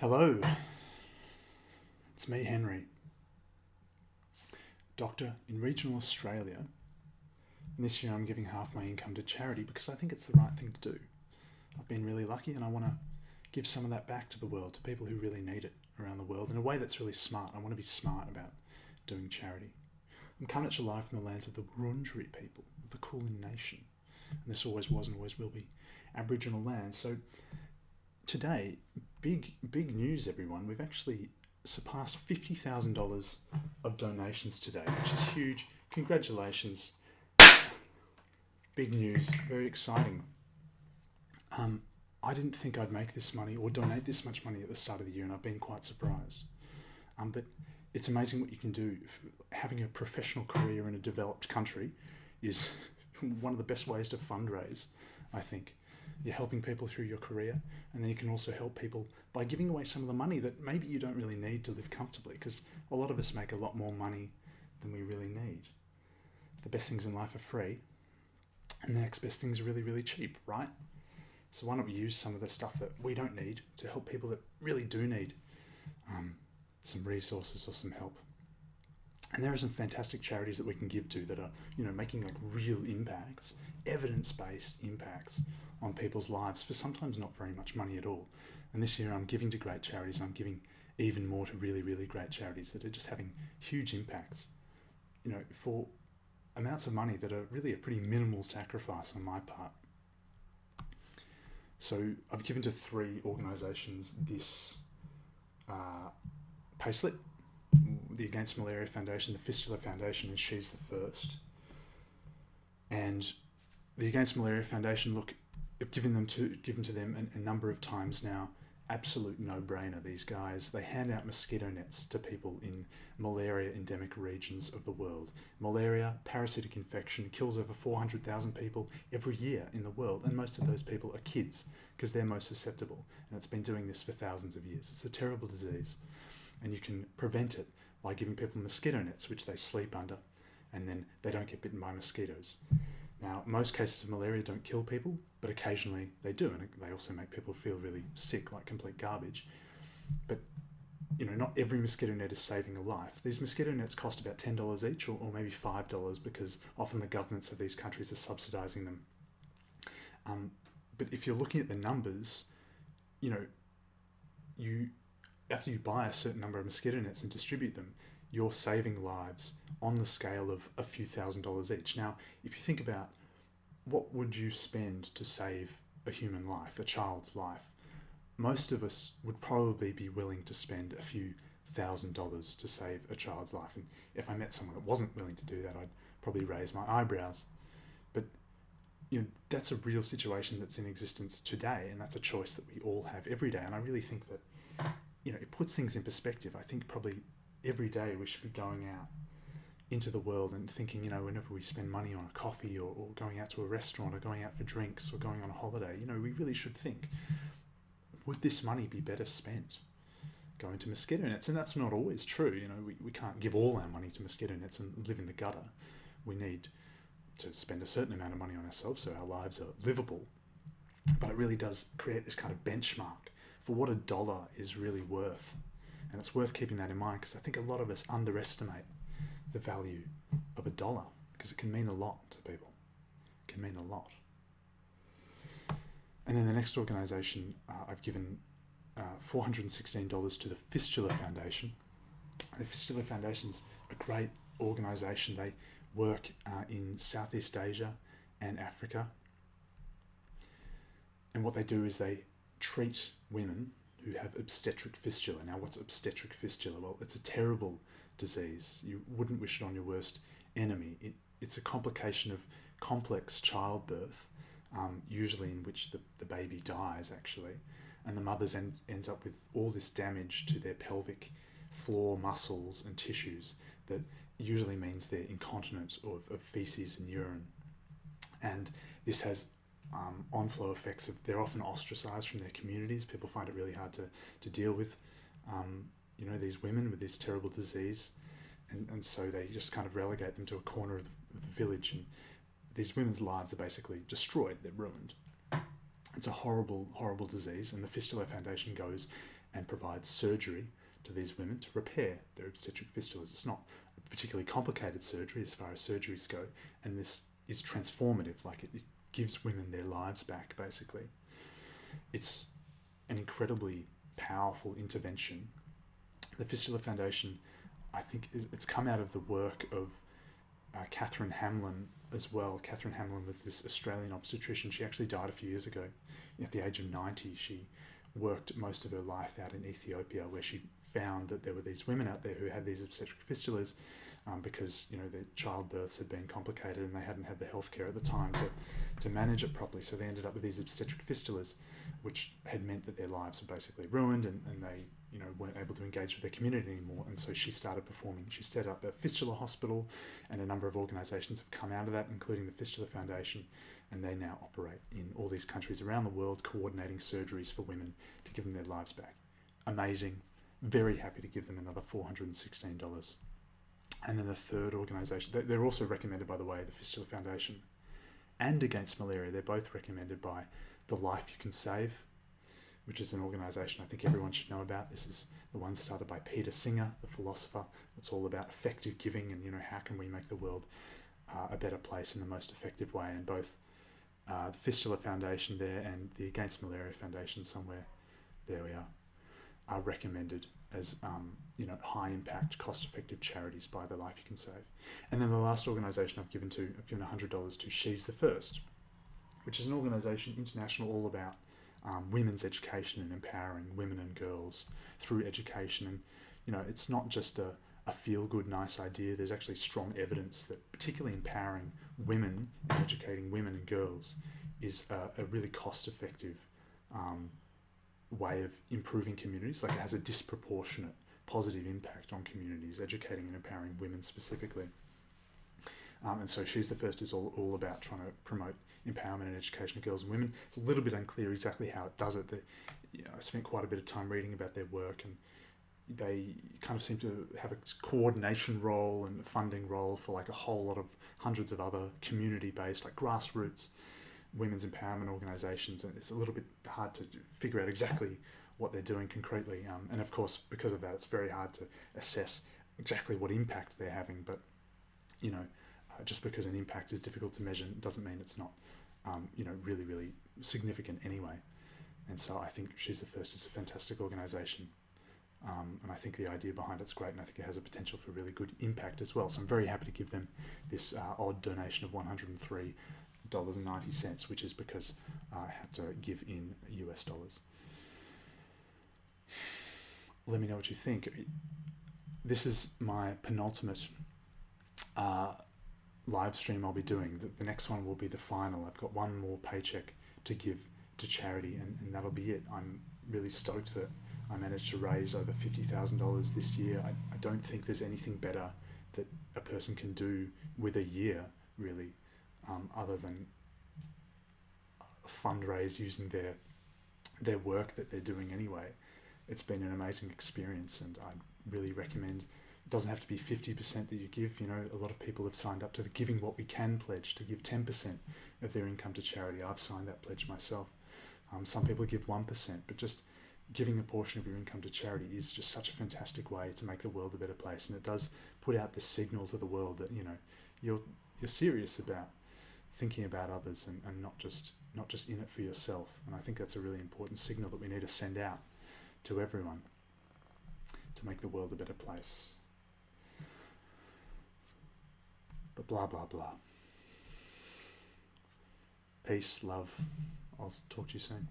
Hello, it's me, Henry, doctor in regional Australia. And this year I'm giving half my income to charity because I think it's the right thing to do. I've been really lucky and I want to give some of that back to the world, to people who really need it around the world in a way that's really smart. I want to be smart about doing charity. I'm coming at you live from the lands of the Wurundjeri people, of the Kulin Nation. And this always was and always will be Aboriginal land. So today, big news, everyone. We've actually surpassed $50,000 of donations today, which is huge. Congratulations. Big news, very exciting. I didn't think I'd make this money or donate this much money at the start of the year, and I've been quite surprised. But it's amazing what you can do. Having a professional career in a developed country is one of the best ways to fundraise, I think. You're helping people through your career, and then you can also help people by giving away some of the money that maybe you don't really need to live comfortably, because a lot of us make a lot more money than we really need. The best things in life are free, and the next best things are really, really cheap, right? So why not we use some of the stuff that we don't need to help people that really do need some resources or some help. And there are some fantastic charities that we can give to that are, making like real impacts, evidence-based impacts on people's lives for sometimes not very much money at all. And this year I'm giving to great charities, and I'm giving even more to really, really great charities that are just having huge impacts, for amounts of money that are really a pretty minimal sacrifice on my part. So I've given to 3 organisations this payslip: the Against Malaria Foundation, the Fistula Foundation, and She's the First. And the Against Malaria Foundation, look, I've given to them a number of times now. Absolute no-brainer, these guys. They hand out mosquito nets to people in malaria endemic regions of the world. Malaria, parasitic infection, kills over 400,000 people every year in the world, and most of those people are kids because they're most susceptible, and it's been doing this for thousands of years. It's a terrible disease, and you can prevent it by giving people mosquito nets, which they sleep under, and then they don't get bitten by mosquitoes. Now, most cases of malaria don't kill people, but occasionally they do, and they also make people feel really sick, like complete garbage. But, not every mosquito net is saving a life. These mosquito nets cost about $10 each, or maybe $5, because often the governments of these countries are subsidising them. But if you're looking at the numbers, after you buy a certain number of mosquito nets and distribute them, you're saving lives on the scale of a few $1,000s each. Now, if you think about what would you spend to save a human life, a child's life, most of us would probably be willing to spend a few $1,000s to save a child's life. And if I met someone that wasn't willing to do that, I'd probably raise my eyebrows. But that's a real situation that's in existence today, and that's a choice that we all have every day. And I really think that it puts things in perspective. I think probably every day we should be going out into the world and thinking, whenever we spend money on a coffee or going out to a restaurant or going out for drinks or going on a holiday, we really should think, would this money be better spent going to mosquito nets? And that's not always true. We can't give all our money to mosquito nets and live in the gutter. We need to spend a certain amount of money on ourselves so our lives are livable. But it really does create this kind of benchmark for what $1 is really worth. And it's worth keeping that in mind, because I think a lot of us underestimate the value of $1, because it can mean a lot to people. It can mean a lot. And then the next organisation, I've given $416 to the Fistula Foundation. The Fistula Foundation's a great organisation. They work in Southeast Asia and Africa. And what they do is they treat women who have obstetric fistula. Now, what's obstetric fistula? Well, it's a terrible disease. You wouldn't wish it on your worst enemy. It's a complication of complex childbirth, usually in which the baby dies, actually, and the mother ends up with all this damage to their pelvic floor muscles and tissues that usually means they're incontinent of feces and urine. And this has on-flow effects of, they're often ostracized from their communities. People find it really hard to deal with, these women with this terrible disease. And so they just kind of relegate them to a corner of the village. And these women's lives are basically destroyed. They're ruined. It's a horrible, horrible disease, and the Fistula Foundation goes and provides surgery to these women to repair their obstetric fistulas. It's not a particularly complicated surgery as far as surgeries go, and this is transformative. Like it gives women their lives back, basically. It's an incredibly powerful intervention. The Fistula Foundation, I think, it's come out of the work of Catherine Hamlin as well. Catherine Hamlin was this Australian obstetrician. She actually died a few years ago. At the age of 90, she worked most of her life out in Ethiopia, where she found that there were these women out there who had these obstetric fistulas because their childbirths had been complicated and they hadn't had the healthcare at the time to manage it properly. So they ended up with these obstetric fistulas, which had meant that their lives were basically ruined and they weren't able to engage with their community anymore. And so she started performing. She set up a fistula hospital, and a number of organisations have come out of that, including the Fistula Foundation, and they now operate in all these countries around the world, coordinating surgeries for women to give them their lives back. Amazing. Very happy to give them another $416. And then the third organisation, they're also recommended, by the way, the Fistula Foundation and Against Malaria. They're both recommended by The Life You Can Save, which is an organisation I think everyone should know about. This is the one started by Peter Singer, the philosopher. It's all about effective giving and how can we make the world a better place in the most effective way. And both the Fistula Foundation there and the Against Malaria Foundation somewhere, there we are recommended as high impact, cost effective charities by The Life You Can Save. And then the last organisation I've given $100 to, She's the First, which is an organisation international all about women's education and empowering women and girls through education. And it's not just a feel-good, nice idea. There's actually strong evidence that particularly empowering women and educating women and girls is a really cost-effective way of improving communities. Like it has a disproportionate positive impact on communities, educating and empowering women specifically. And so She's the First is all about trying to promote empowerment and education of girls and women. It's a little bit unclear exactly how it does it. I spent quite a bit of time reading about their work, and they kind of seem to have a coordination role and a funding role for like a whole lot of hundreds of other community-based, like grassroots women's empowerment organisations, and it's a little bit hard to figure out exactly what they're doing concretely. And of course, because of that, it's very hard to assess exactly what impact they're having. But just because an impact is difficult to measure doesn't mean it's not, really, really significant anyway. And so I think She's the First is a fantastic organisation. And I think the idea behind it's great, and I think it has a potential for really good impact as well. So I'm very happy to give them this odd donation of $103.90, which is because I had to give in US dollars. Let me know what you think. This is my penultimate live stream I'll be doing. The next one will be the final. I've got one more paycheck to give to charity, and that'll be it. I'm really stoked that I managed to raise over $50,000 this year. I don't think there's anything better that a person can do with a year, really, other than fundraise using their work that they're doing anyway. It's been an amazing experience, and I really recommend. It doesn't have to be 50% that you give. A lot of people have signed up to the Giving What We Can pledge to give 10% of their income to charity. I've signed that pledge myself. Some people give 1%, but just giving a portion of your income to charity is just such a fantastic way to make the world a better place, and it does put out the signal to the world that you're serious about thinking about others and not just in it for yourself. And I think that's a really important signal that we need to send out to everyone to make the world a better place. But blah blah blah. Peace, love. I'll talk to you soon.